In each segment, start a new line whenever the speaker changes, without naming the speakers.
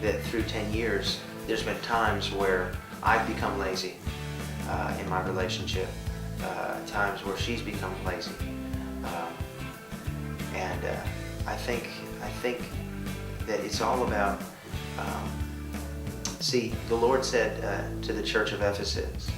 that through 10 years, there's been times where I've become lazy in my relationship, times where she's become lazy. And I think that it's all about, see, the Lord said to the church of Ephesus,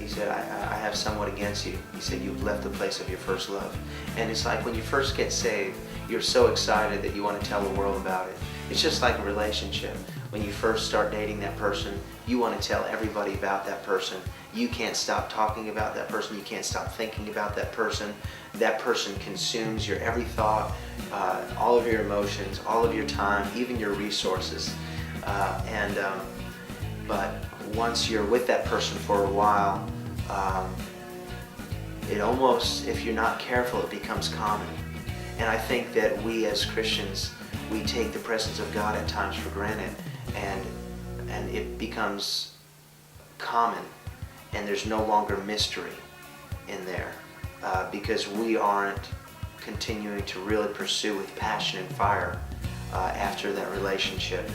He said, I have somewhat against you. He said, you've left the place of your first love. And it's like when you first get saved, you're so excited that you want to tell the world about it. It's just like a relationship. When you first start dating that person, you want to tell everybody about that person. You can't stop talking about that person. You can't stop thinking about that person. That person consumes your every thought, all of your emotions, all of your time, even your resources. But once you're with that person for a while, it almost, if you're not careful, it becomes common. And I think that we as Christians, we take the presence of God at times for granted, and it becomes common, and there's no longer mystery in there, because we aren't continuing to really pursue with passion and fire after that relationship.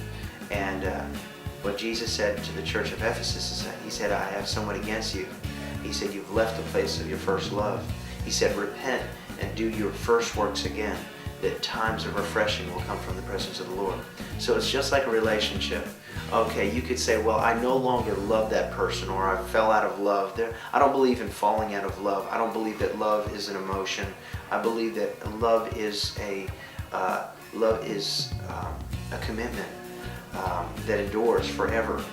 And what Jesus said to the church of Ephesus is that He said, I have somewhat against you. He said, you've left the place of your first love. He said, repent and do your first works again, that times of refreshing will come from the presence of the Lord. So it's just like a relationship. Okay, you could say, well, I no longer love that person, or I fell out of love. I don't believe in falling out of love. I don't believe that love is an emotion. I believe that love is a commitment that endures forever.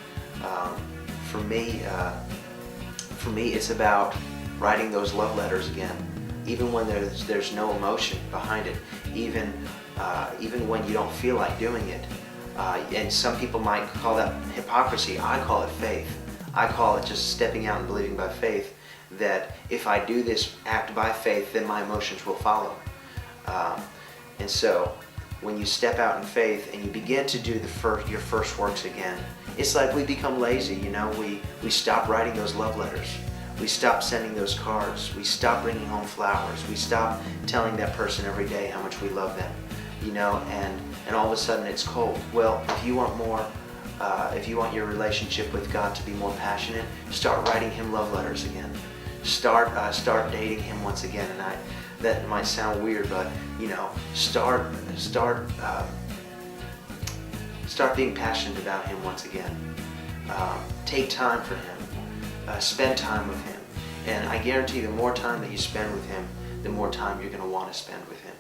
For me, it's about writing those love letters again, even when there's no emotion behind it, even when you don't feel like doing it. And some people might call that hypocrisy. I call it faith. I call it just stepping out and believing by faith that if I do this act by faith, then my emotions will follow. And so when you step out in faith and you begin to do your first works again, it's like we become lazy. We stop writing those love letters. We stop sending those cards. We stop bringing home flowers. We stop telling that person every day how much we love them. And all of a sudden it's cold. Well, if you want more, if you want your relationship with God to be more passionate, start writing Him love letters again. Start dating Him once again. And that might sound weird, but start being passionate about Him once again. Take time for Him. Spend time with Him. And I guarantee the more time that you spend with Him, the more time you're going to want to spend with Him.